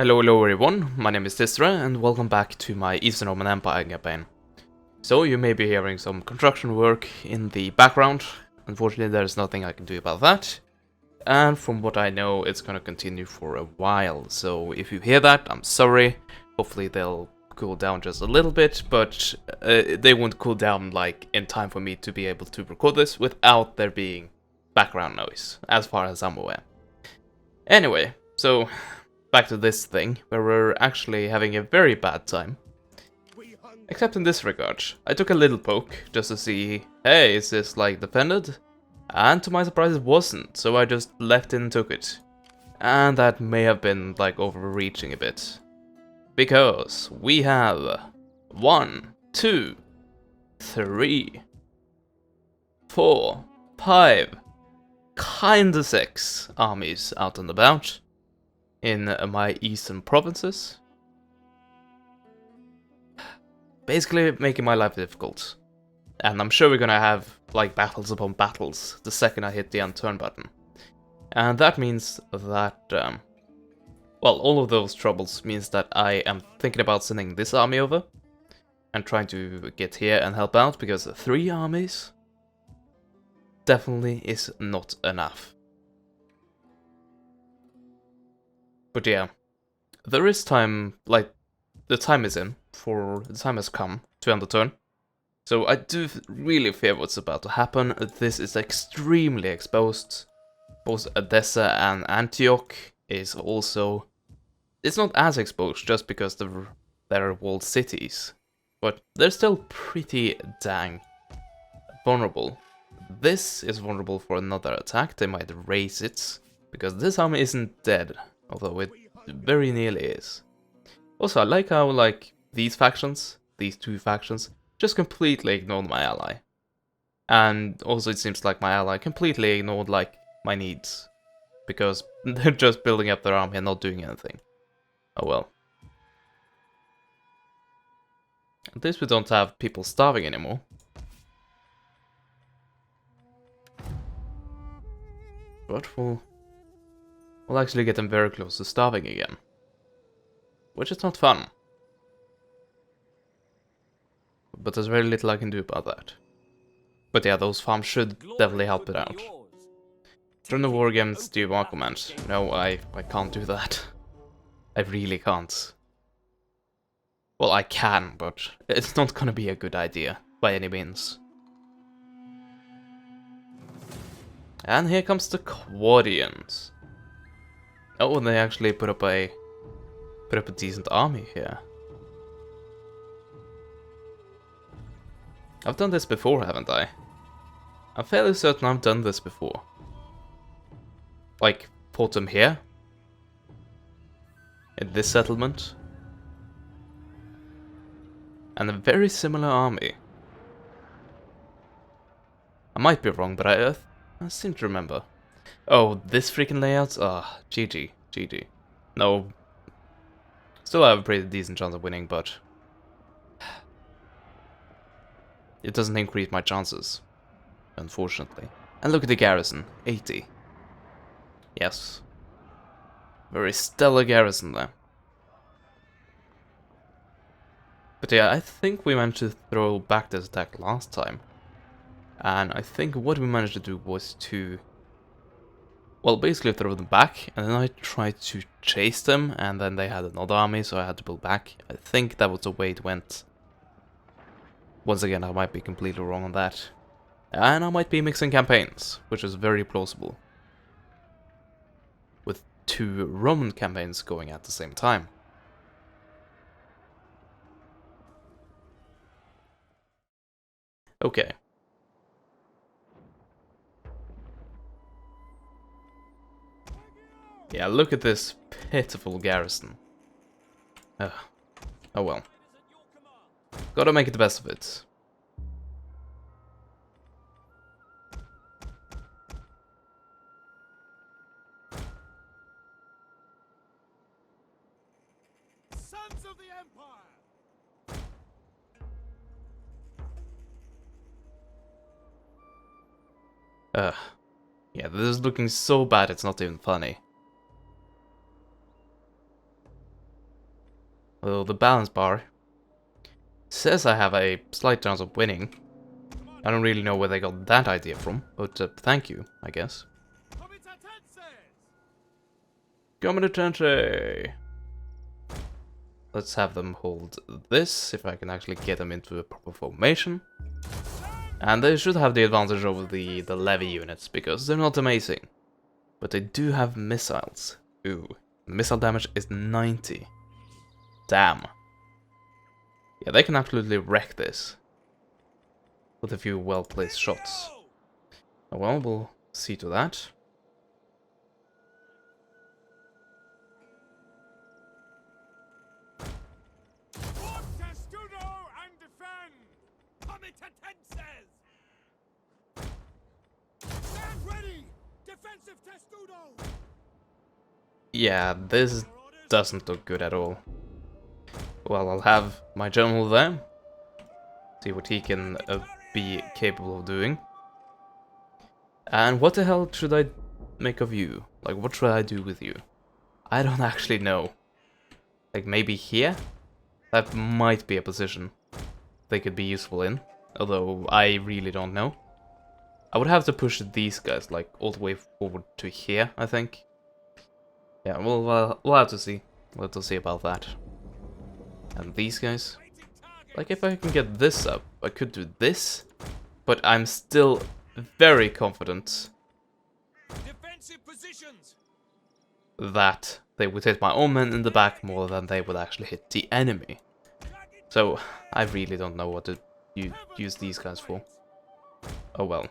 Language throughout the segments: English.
Hello everyone, my name is Tisra and welcome back to my Eastern Roman Empire campaign. So you may be hearing some construction work in the background. Unfortunately there's nothing I can do about that. And from what I know it's gonna continue for a while, so if you hear that, I'm sorry. Hopefully they'll cool down just a little bit, but they won't cool down like in time for me to be able to record this without there being background noise, as far as I'm aware. Anyway, so back to this thing, where we're actually having a very bad time. Except in this regard. I took a little poke, just to see, hey, is this like defended? And to my surprise it wasn't, so I just left it and took it. And that may have been like overreaching a bit. Because we have 1, 2, 3, 4, 5, kinda 6 armies out and about in my eastern provinces. Basically making my life difficult. And I'm sure we're gonna have like battles upon battles the second I hit the unturn button. And that means that, well, all of those troubles means that I am thinking about sending this army over and trying to get here and help out, because 3 armies definitely is not enough. But yeah, there is time, like, the time is in, the time has come to end the turn. So I do really fear what's about to happen. This is extremely exposed. Both Edessa and Antioch is also... It's not as exposed just because they're walled cities, but they're still pretty dang vulnerable. This is vulnerable for another attack. They might raise it, because this army isn't dead, although it very nearly is. Also, I like how, like, these two factions, just completely ignored my ally. And also it seems like my ally completely ignored, like, my needs. Because they're just building up their army and not doing anything. Oh well. At least we don't have people starving anymore. But we'll actually get them very close to starving again. Which is not fun. But there's very little I can do about that. But yeah, those farms should definitely help it out. Turn the war against the war command. No, I can't do that. I really can't. Well, I can, but it's not gonna be a good idea, by any means. And here comes the Quadians. Oh, and they actually put up a decent army here. I've done this before, haven't I? I'm fairly certain I've done this before. Like, fought them here. In this settlement. And a very similar army. I might be wrong, but I seem to remember. Oh, this freaking layout? Ah, GG. No. Still have a pretty decent chance of winning, but... it doesn't increase my chances. Unfortunately. And look at the garrison. 80. Yes. Very stellar garrison there. But yeah, I think we managed to throw back this attack last time. And I think what we managed to do was to... well, basically throw them back, and then I tried to chase them, and then they had another army, so I had to pull back. I think that was the way it went. Once again, I might be completely wrong on that. And I might be mixing campaigns, which is very plausible. With 2 Roman campaigns going at the same time. Okay. Yeah, look at this pitiful garrison. Oh well. Gotta make it the best of it. Sons of the Empire! Yeah, this is looking so bad it's not even funny. Although the balance bar says I have a slight chance of winning. I don't really know where they got that idea from, but thank you, I guess. Committency! Let's have them hold this, if I can actually get them into a proper formation. And they should have the advantage over the levy units, because they're not amazing. But they do have missiles. Ooh, missile damage is 90. Damn. Yeah, they can absolutely wreck this. With a few well-placed shots. Oh, well, we'll see to that. Yeah, this doesn't look good at all. Well, I'll have my general there. See what he can be capable of doing. And what the hell should I make of you? Like, what should I do with you? I don't actually know. Like, maybe here? That might be a position they could be useful in. Although, I really don't know. I would have to push these guys, like, all the way forward to here, I think. Yeah, we'll have to see. We'll have to see about that. And these guys. Like, if I can get this up, I could do this. But I'm still very confident that they would hit my own men in the back more than they would actually hit the enemy. So, I really don't know what to use these guys for. Oh well.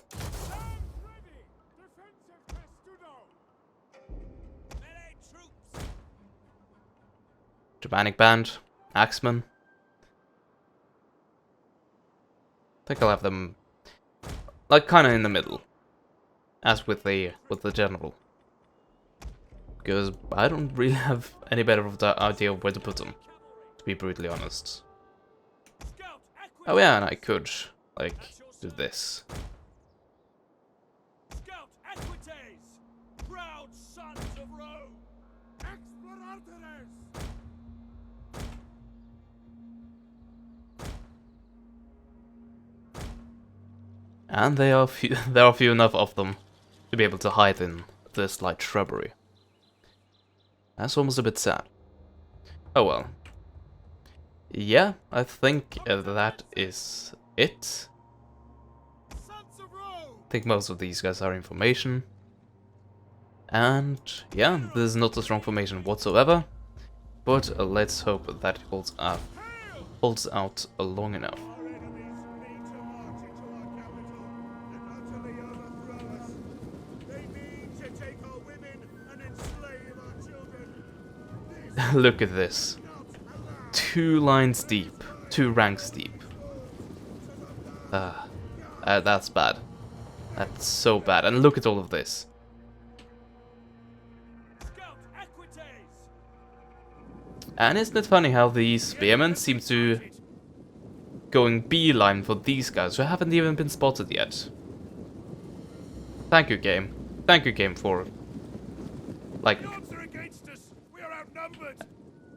Germanic Band, Axemen. I think I'll have them like kinda in the middle. As with the general. Because I don't really have any better of the idea of where to put them, to be brutally honest. Oh yeah, and I could like do this. And there are few enough of them to be able to hide in this light shrubbery. That's almost a bit sad. Oh well. Yeah, I think that is it. I think most of these guys are information. And yeah, this is not a strong formation whatsoever. But let's hope that it holds out long enough. Look at this. 2 lines deep. 2 ranks deep. That's bad. That's so bad. And look at all of this. And isn't it funny how these spearmen seem to going beeline for these guys who haven't even been spotted yet. Thank you, game. Thank you, game, for like.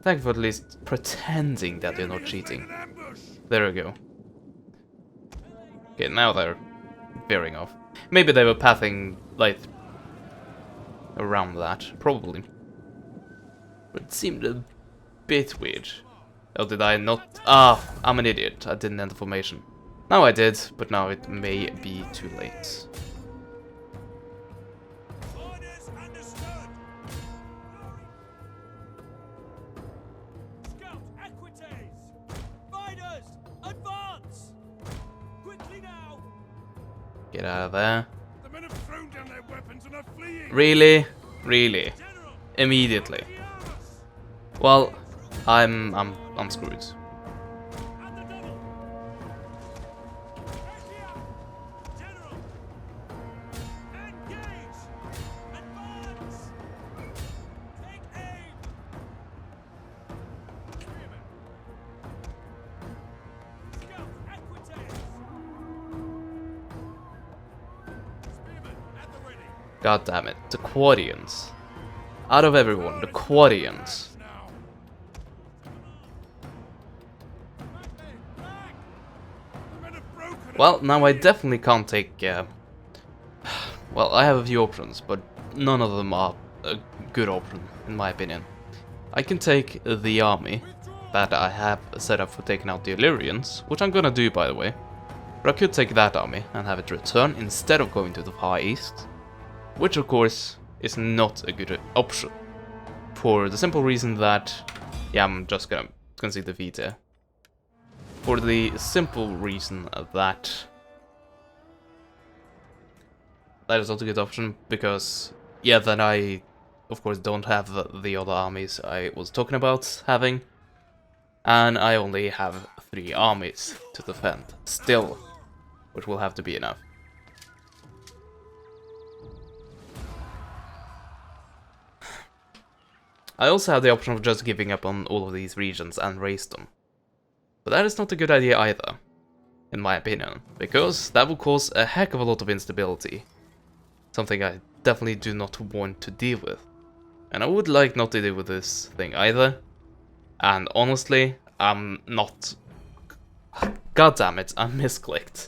Thank you for at least pretending that you're not cheating. There we go. Okay, now they're veering off. Maybe they were pathing, like, around that. Probably. But it seemed a bit weird. Oh, did I not? Ah, I'm an idiot. I didn't enter formation. Now I did, but now it may be too late. Get out of there. The men have thrown down their weapons and are fleeing. Really? Really? Immediately. Well, I'm screwed. God damn it, the Quadians. Out of everyone, the Quadians. Well, now I definitely can't take... well, I have a few options, but none of them are a good option, in my opinion. I can take the army that I have set up for taking out the Illyrians, which I'm gonna do, by the way. But I could take that army and have it return instead of going to the Far East, which of course is not a good option. For the simple reason that, yeah, I'm just gonna concede defeat here. For the simple reason that that is not a good option, because, yeah, then I, of course, don't have the other armies I was talking about having, and I only have 3 armies to defend, still, which will have to be enough. I also have the option of just giving up on all of these regions and raise them. But that is not a good idea either, in my opinion, because that will cause a heck of a lot of instability. Something I definitely do not want to deal with. And I would like not to deal with this thing either. And honestly, I'm not... God damn it, I misclicked.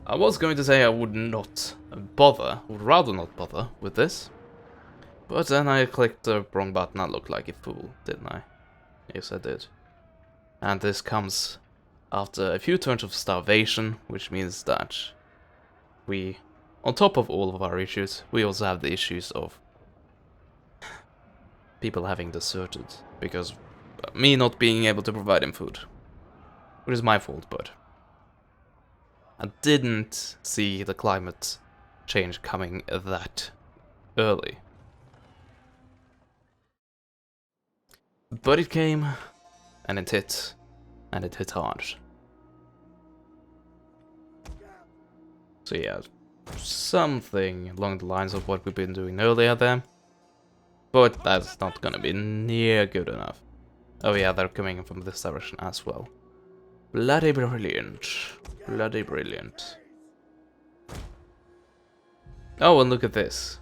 I was going to say I would not bother, would rather not bother with this. But then I clicked the wrong button. I looked like a fool, didn't I? Yes, I did. And this comes after a few turns of starvation, which means that we, on top of all of our issues, we also have the issues of people having deserted because me not being able to provide him food. Which is my fault, but I didn't see the climate change coming that early. But it came, and it hit hard. So yeah, something along the lines of what we've been doing earlier there. But that's not gonna be near good enough. Oh yeah, they're coming from this direction as well. Bloody brilliant. Bloody brilliant. Oh, and look at this.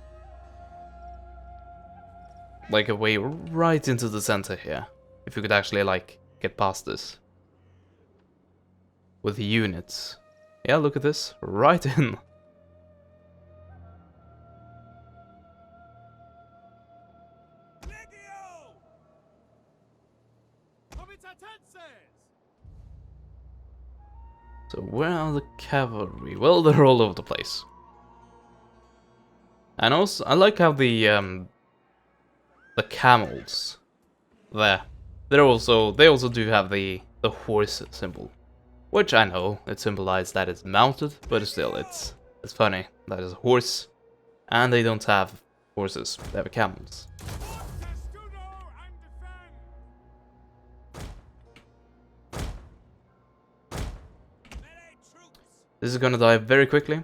Like a way right into the center here. If you could actually, like, get past this. With the units. Yeah, look at this. Right in. So where are the cavalry? Well, they're all over the place. And also, I like how the camels there. They also do have the horse symbol, which I know it symbolizes that it's mounted, but still, it's funny that it's a horse, and they don't have horses; they have camels. This is gonna die very quickly.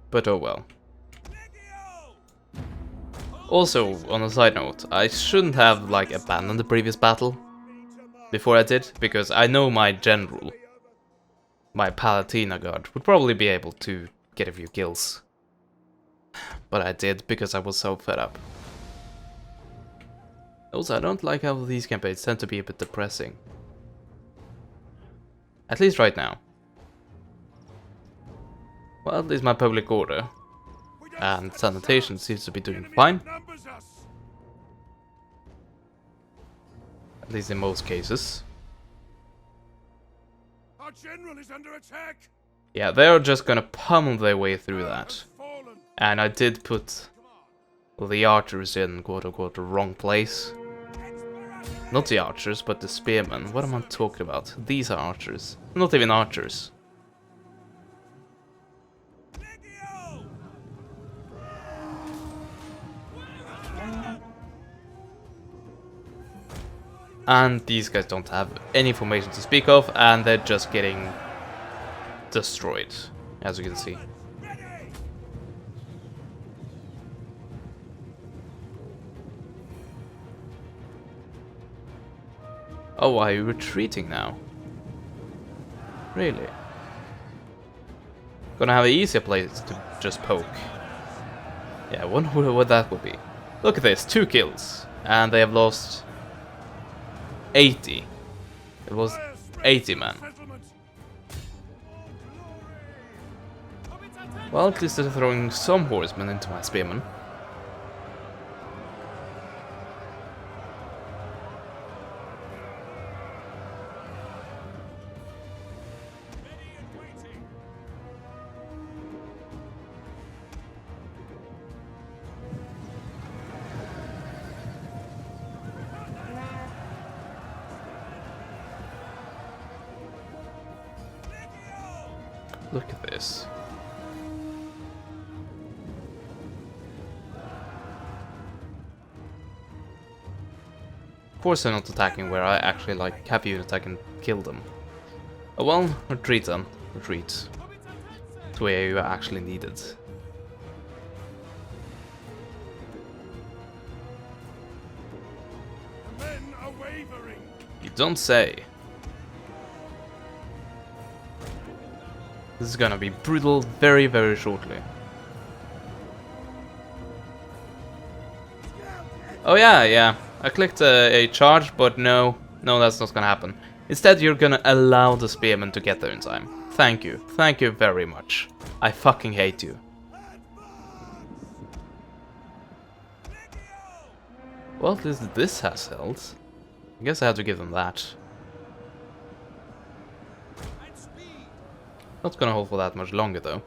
But oh well. Also, on a side note, I shouldn't have, like, abandoned the previous battle before I did, because I know my general, my Palatina guard, would probably be able to get a few kills. But I did, because I was so fed up. Also, I don't like how these campaigns tend to be a bit depressing. At least right now. Well, at least my public order and sanitation seems to be doing fine. At least in most cases. Our general is under attack. Yeah, they're just gonna pummel their way through that. And I did put the archers in quote-unquote the wrong place. Not the archers, but the spearmen. What am I talking about? These are archers. Not even archers. And these guys don't have any formation to speak of, and they're just getting destroyed, as you can see. Oh, are you retreating now? Really? Gonna have an easier place to just poke. Yeah, I wonder what that would be. Look at this, 2 kills. And they have lost 80. It was Fire spreads 80, to the man. settlement. Well, at least they're throwing some horsemen into my spearmen. Ready and waiting. Look at this. Of course they're not attacking where I actually like have units I can kill them. Oh well, retreat then. Retreat. To where you actually need it. The men are wavering. You don't say. This is gonna be brutal very, very shortly. Oh yeah. I clicked a charge, but no, that's not gonna happen. Instead, you're gonna allow the spearmen to get there in time. Thank you very much. I fucking hate you. Well, at least this has held. I guess I have to give them that. Not gonna hold for that much longer though.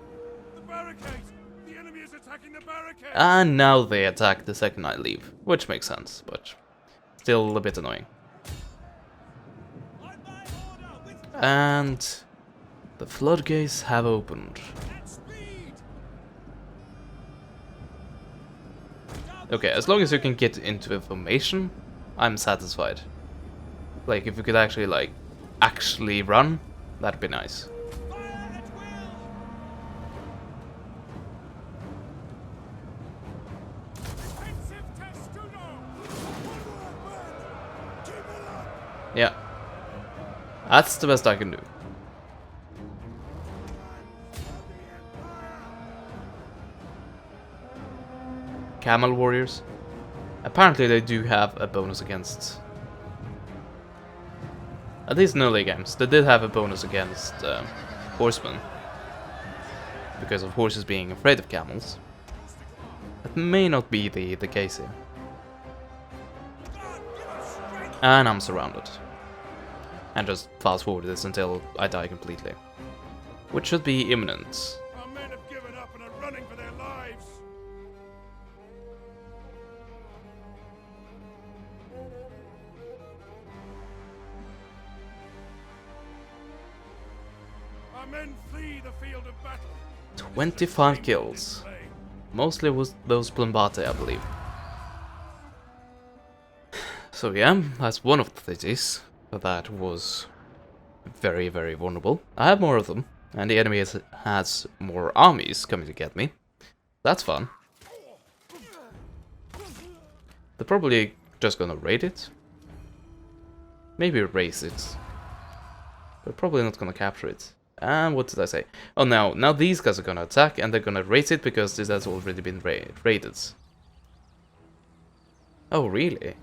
The barricade. The enemy is attacking the barricade. And now they attack the second I leave, which makes sense, but still a bit annoying. And the floodgates have opened. Okay, as long as you can get into information, I'm satisfied. Like, if you could actually run, that'd be nice. Yeah. That's the best I can do. Camel warriors. Apparently they do have a bonus against... At least in early games, they did have a bonus against horsemen. Because of horses being afraid of camels. That may not be the case here. And I'm surrounded. And just fast forward this until I die completely. Which should be imminent. Our men have given up and are running for their lives. Our men flee the field of battle. 25 kills. Mostly was those Plumbate, I believe. So yeah, that's one of the cities that was very, very vulnerable. I have more of them, and the enemy has more armies coming to get me. That's fun. They're probably just gonna raid it. Maybe erase it. But probably not gonna capture it. And what did I say? Oh, now these guys are gonna attack, and they're gonna raise it because this has already been raided. Oh, really?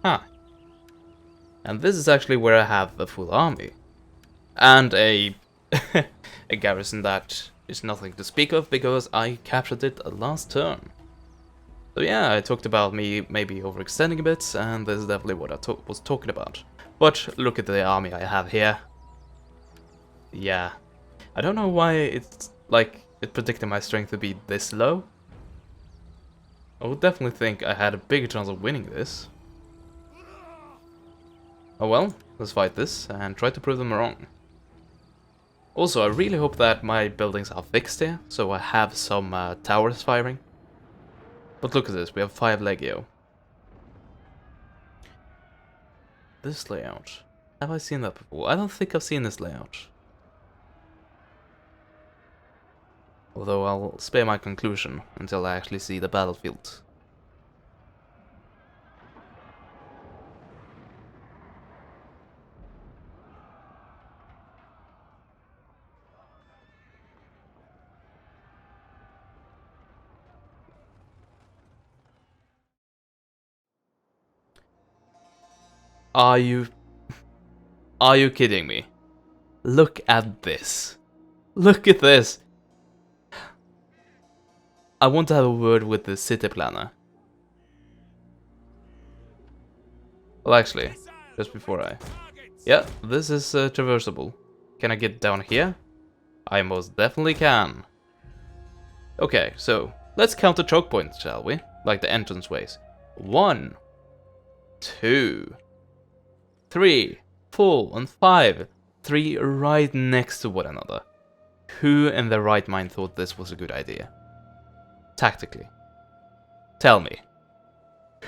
Huh. And this is actually where I have a full army. And a a garrison that is nothing to speak of because I captured it last turn. So yeah, I talked about me maybe overextending a bit, and this is definitely what I was talking about. But look at the army I have here. Yeah. I don't know why it's like it predicted my strength to be this low. I would definitely think I had a bigger chance of winning this. Oh well, let's fight this and try to prove them wrong. Also, I really hope that my buildings are fixed here, so I have some towers firing. But look at this, we have 5 Legio. This layout. Have I seen that before? I don't think I've seen this layout. Although I'll spare my conclusion until I actually see the battlefield. Are you... Are you kidding me? Look at this. Look at this. I want to have a word with the city planner. Well, actually, just before I... Yeah, this is traversable. Can I get down here? I most definitely can. Okay, so let's count the choke points, shall we? Like the entranceways. 1, 2, 3, 4, and 5. 3 right next to one another. Who in their right mind thought this was a good idea? Tactically. Tell me.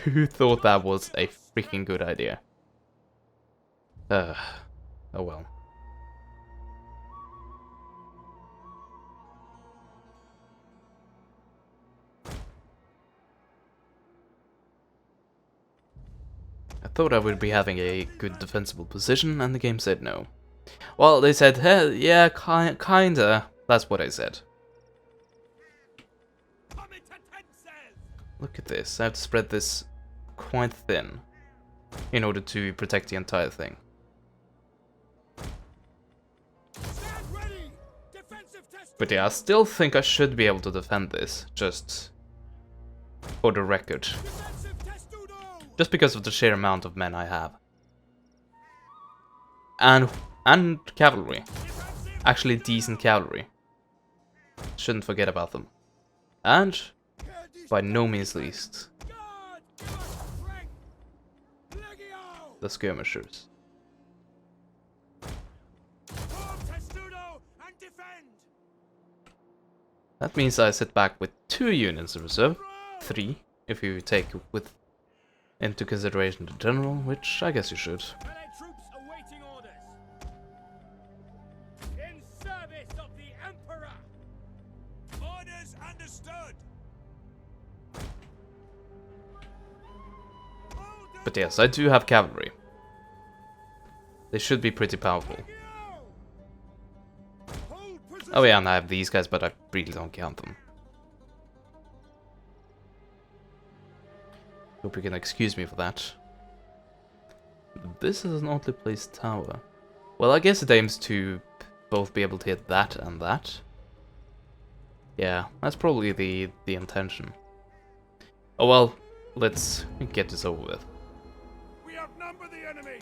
Who thought that was a freaking good idea? Oh well. I thought I would be having a good defensible position, and the game said no. Well, they said, hey, yeah, kinda. That's what I said. Look at this. I have to spread this quite thin in order to protect the entire thing. But yeah, I still think I should be able to defend this, just for the record. Just because of the sheer amount of men I have. And cavalry. Actually decent cavalry. Shouldn't forget about them. And, by no means least, the skirmishers. That means I sit back with 2 units in reserve. 3, if you take with into consideration the general, which I guess you should. In service of the Emperor. Orders understood. But yes, I do have cavalry. They should be pretty powerful. Oh yeah, and I have these guys, but I really don't count them. Hope you can excuse me for that. This is an oddly placed tower. Well, I guess it aims to both be able to hit that and that. Yeah, that's probably the intention. Oh well, let's get this over with. We outnumber the enemy.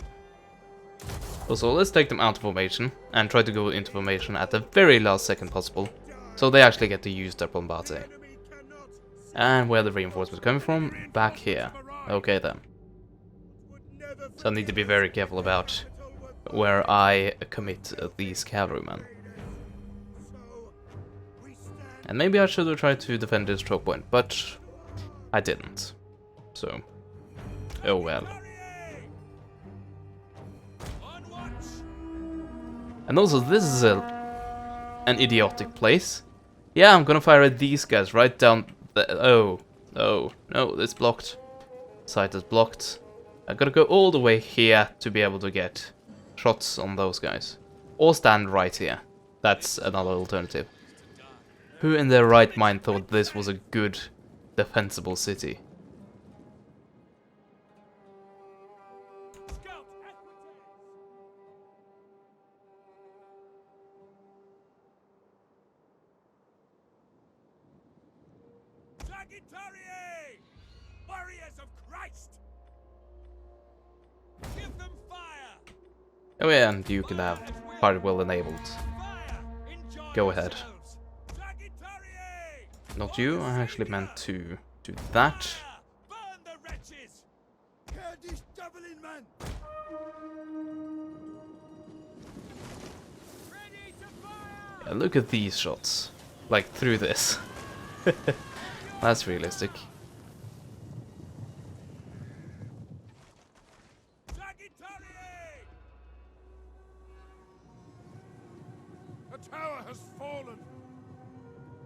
Also, let's take them out of formation and try to go into formation at the very last second possible, so they actually get to use their bombate. And where the reinforcements coming from? Back here. Okay then. So I need to be very careful about where I commit these cavalrymen. And maybe I should have tried to defend this choke point, but I didn't. So, oh well. And also, this is an idiotic place. Yeah, I'm gonna fire at these guys right down the... Oh, no, it's blocked. Sight is blocked. I gotta go all the way here to be able to get shots on those guys. Or stand right here. That's another alternative. Who in their right mind thought this was a good, defensible city? Warriors of Christ! Give them fire! Oh yeah, and you can have party well enabled. Go ahead. Not you, I actually meant to do that. Burn the wretches! Ready to fire! Yeah, look at these shots. Like, through this. That's realistic. The tower has fallen.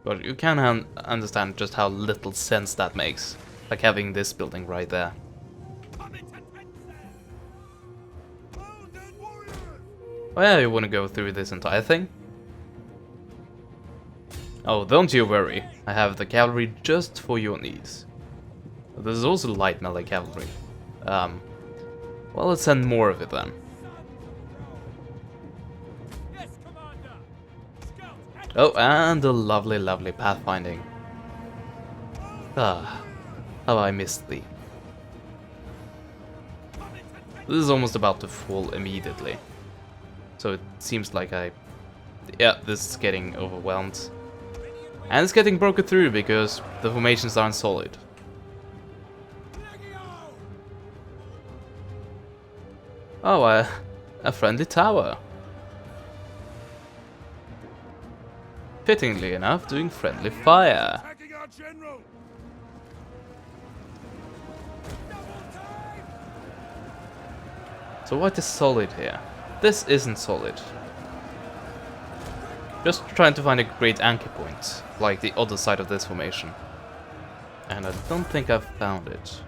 But you can understand just how little sense that makes. Like having this building right there. Oh yeah, you wanna go through this entire thing? Oh, don't you worry. I have the cavalry just for your needs. There's also light melee cavalry. Well, let's send more of it then. Yes, Commander. Scout. Oh, and the lovely, lovely pathfinding. Ah, how I missed thee. This is almost about to fall immediately. So it seems like yeah, this is getting overwhelmed. And it's getting broken through because the formations aren't solid. Oh, a friendly tower. Fittingly enough, doing friendly fire. Attacking our general. So what is solid here? This isn't solid. Just trying to find a great anchor point, like the other side of this formation. And I don't think I've found it.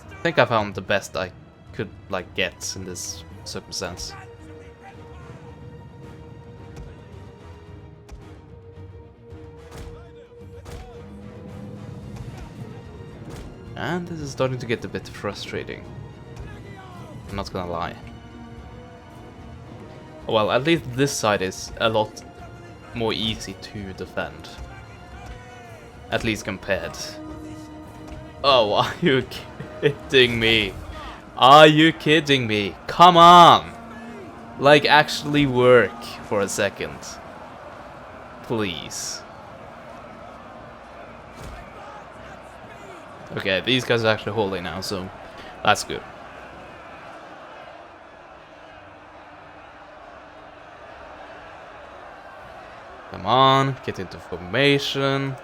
I think I found the best I could like get in this circumstance. And this is starting to get a bit frustrating. I'm not gonna lie. Well, at least this side is a lot more easy to defend. At least compared. Oh, are you kidding me? Are you kidding me? Come on! Like, actually work for a second. Please. Okay, these guys are actually holding now, so that's good. Come on, get into formation.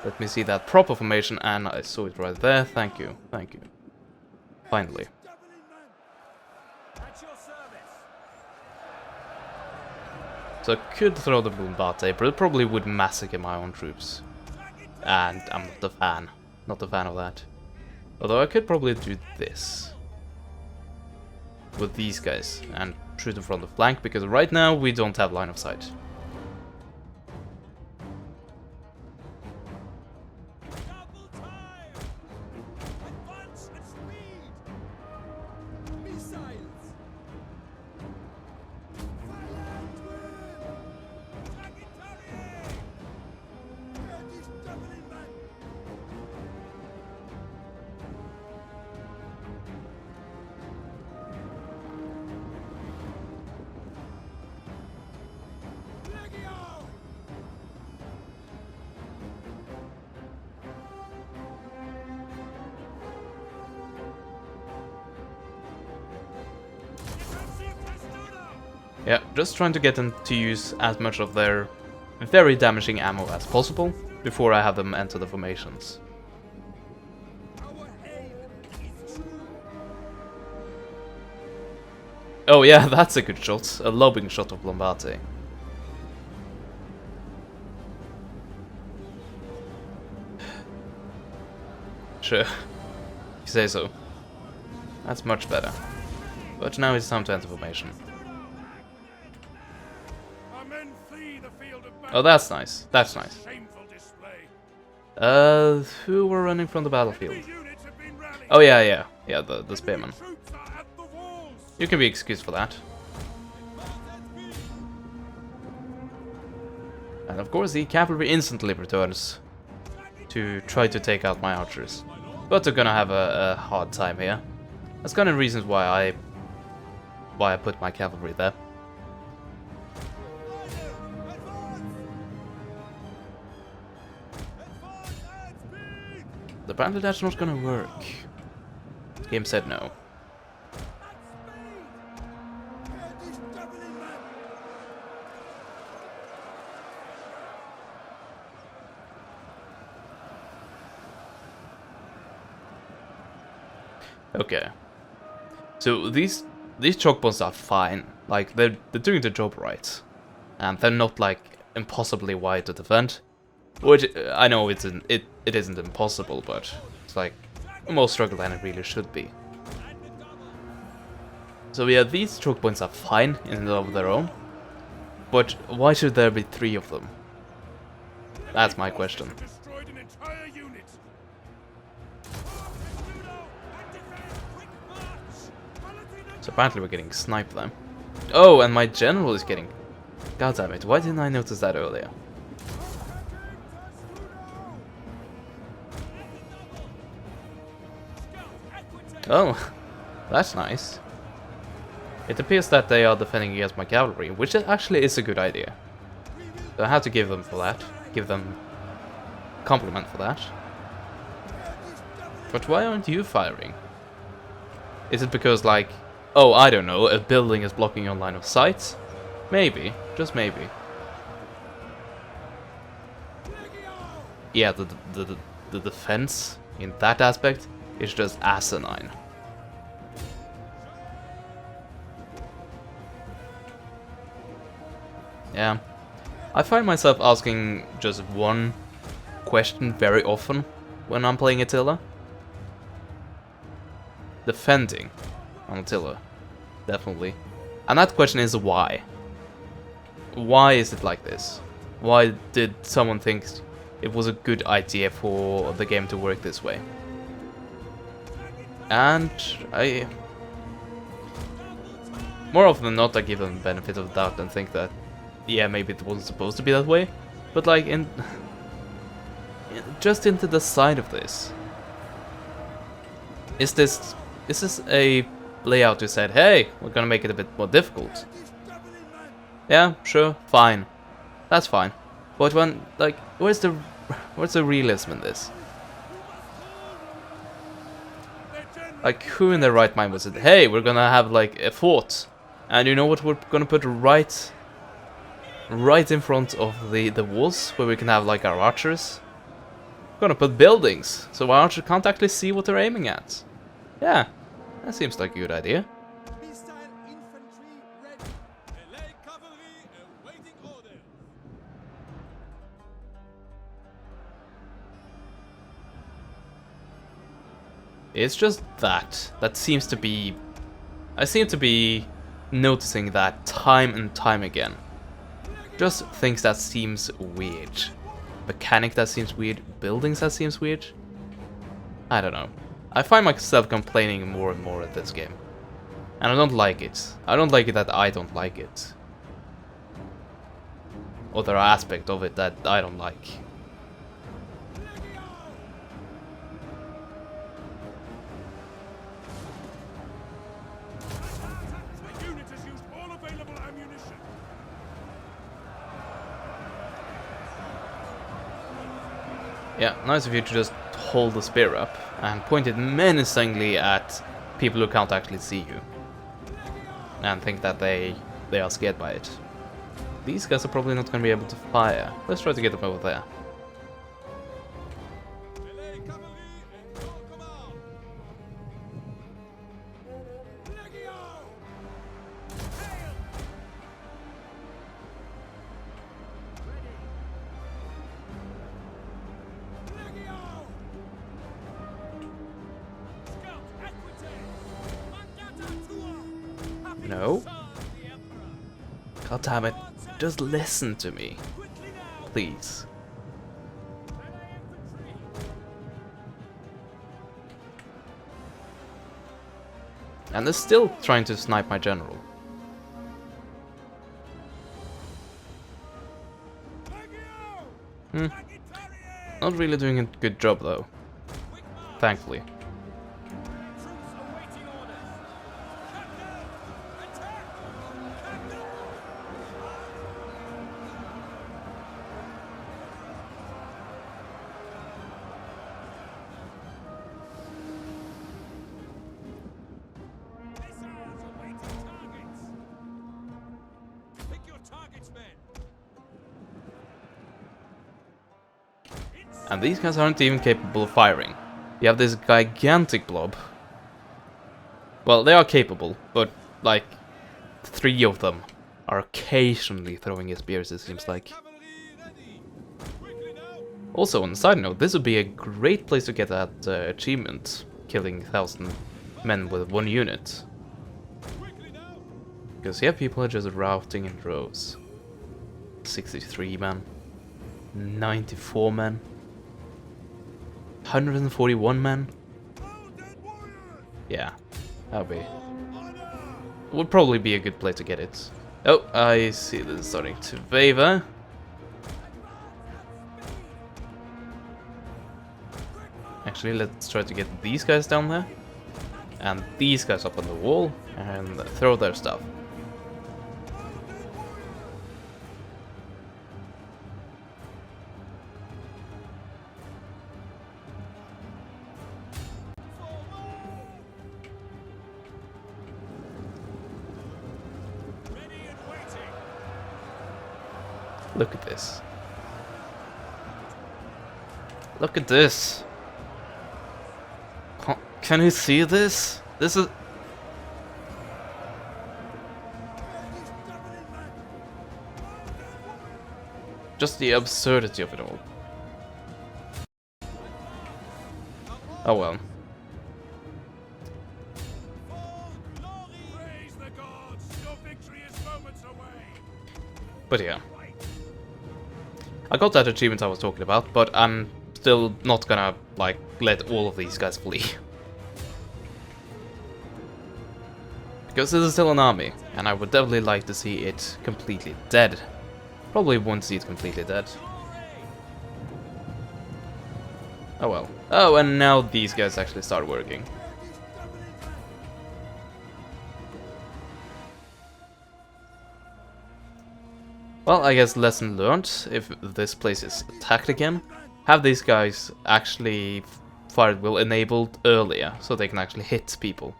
Let me see that proper formation, and I saw it right there. Thank you, thank you. Finally. At your service. So I could throw the Bombate, but it probably would massacre my own troops. And I'm not a fan. Not a fan of that. Although I could probably do this. With these guys, and shoot them from the flank, because right now we don't have line of sight. Double time. Advance at speed. Missiles. Fire and wind. Target. Kurdish doubling man. Legio. Defensive Testudo. Yeah, just trying to get them to use as much of their very damaging ammo as possible before I have them enter the formations. Our aim is true. Oh yeah, that's a good shot. A lobbing shot of Lombate. Sure, you say so. That's much better. But now it's time to enter formation. Our men flee the field of battle. Oh, that's nice. That's nice. Shameful display. Who were running from the battlefield? Enemy units have been rallied. Oh yeah, the spearmen. Troops are at the walls. You can be excused for that. And of course the cavalry instantly returns to try to take out my archers. But they're gonna have a hard time here. That's kind of reasons why I put my cavalry there. Apparently that's not gonna work. Game said no. Okay. So these choke points are fine. Like they're doing the job right. And they're not like impossibly wide to defend. Which I know it isn't impossible, but it's like more struggle than it really should be. So yeah, these choke points are fine in and of their own. But why should there be 3 of them? That's my question. Destroyed an entire unit. So apparently we're getting sniped then. Oh, and my general is getting... God damn it, why didn't I notice that earlier? Oh, that's nice. It appears that they are defending against my cavalry, which actually is a good idea. So I have to give them for that. Give them compliment for that. But why aren't you firing? Is it because, like, oh, I don't know, a building is blocking your line of sight? Maybe, just maybe. Yeah, the defense in that aspect is just asinine. Yeah, I find myself asking just one question very often when I'm playing Attila. Defending on Attila, definitely. And that question is why? Why is it like this? Why did someone think it was a good idea for the game to work this way? And more often than not, I give them the benefit of the doubt and think that, yeah, maybe it wasn't supposed to be that way. But like, just into the side of this, is this a layout who said, hey, we're gonna make it a bit more difficult? Yeah, sure, fine. That's fine. But when, like, where's the realism in this? Like, who in their right mind was it? Hey, we're gonna have, like, a fort. And you know what we're gonna put right in front of the walls, where we can have, like, our archers? We're gonna put buildings, so our archers can't actually see what they're aiming at. Yeah, that seems like a good idea. It's just that seems to be... I seem to be noticing that time and time again. Just things that seems weird. Mechanic that seems weird, buildings that seems weird. I don't know. I find myself complaining more and more at this game. And I don't like it. I don't like it that I don't like it. Or there are aspects of it that I don't like. Yeah, nice of you to just hold the spear up and point it menacingly at people who can't actually see you. And think that they are scared by it. These guys are probably not going to be able to fire. Let's try to get them over there. No. God damn it. Just listen to me. Please. And they're still trying to snipe my general. Not really doing a good job though. Thankfully. And these guys aren't even capable of firing. You have this gigantic blob. Well, they are capable, but like 3 of them are occasionally throwing his spears, it seems like. Also, on a side note, this would be a great place to get that achievement, killing 1,000 men with 1 unit. Because yeah, people are just routing in droves. 63 men, 94 men, 141 men. Yeah, that'll be would probably be a good place to get it. Oh, I see this is starting to waver. Actually, let's try to get these guys down there. And these guys up on the wall. And throw their stuff. Ready and waiting. Look at this. Look at this. Can you see this? This is... just the absurdity of it all. Oh well. Praise the gods. Your victory is moments away. But yeah. I got that achievement I was talking about, but I'm still not gonna, like, let all of these guys flee. Because this is still an army, and I would definitely like to see it completely dead. Probably won't see it completely dead. Oh well. Oh, and now these guys actually start working. Well, I guess lesson learned, if this place is attacked again, have these guys actually fire at will enabled earlier, so they can actually hit people.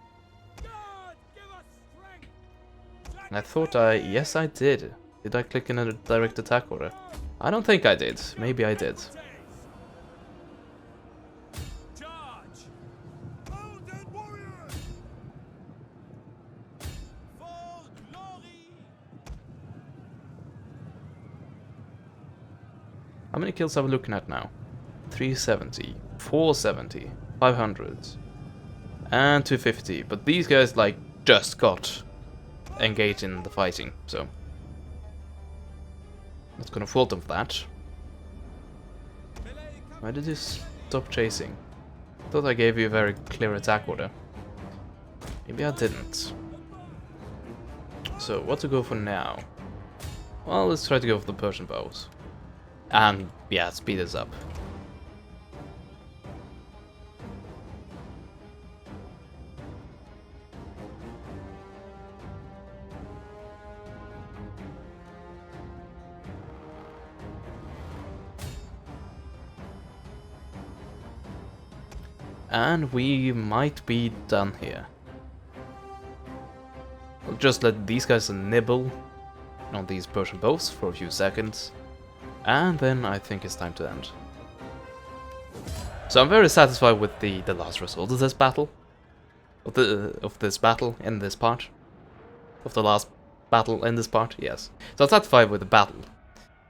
And I thought yes I did. Did I click in a direct attack order? I don't think I did. Maybe I did. Charge! Golden warriors! For glory! How many kills are we looking at now? 370, 470, 500, and 250. But these guys like just got engaged in the fighting, so not gonna fault them for that. Why did you stop chasing? I thought I gave you a very clear attack order. Maybe I didn't. So what to go for now? Well, let's try to go for the Persian bows. And yeah, speed us up. And we might be done here. We'll just let these guys nibble on these Persian bows for a few seconds. And then I think it's time to end. So I'm very satisfied with the last result of this battle. Of this battle in this part. Of the last battle in this part, yes. So I'm satisfied with the battle.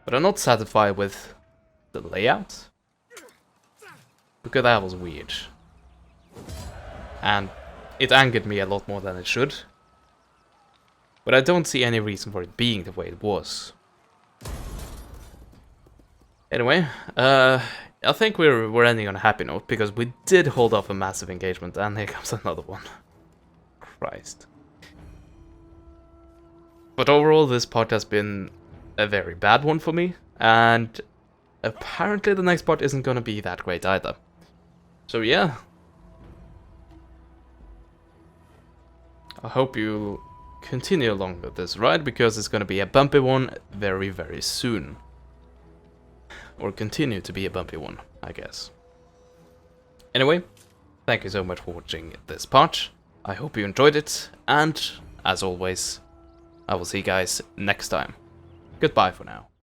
But I'm not satisfied with the layout. Because that was weird. And it angered me a lot more than it should. But I don't see any reason for it being the way it was. Anyway, I think we're ending on a happy note, because we did hold off a massive engagement, and here comes another one. Christ. But overall, this part has been a very bad one for me, and apparently the next part isn't gonna be that great either. So yeah. I hope you continue along with this ride, because it's gonna be a bumpy one very, very soon. Or continue to be a bumpy one, I guess. Anyway, thank you so much for watching this part. I hope you enjoyed it, and as always, I will see you guys next time. Goodbye for now.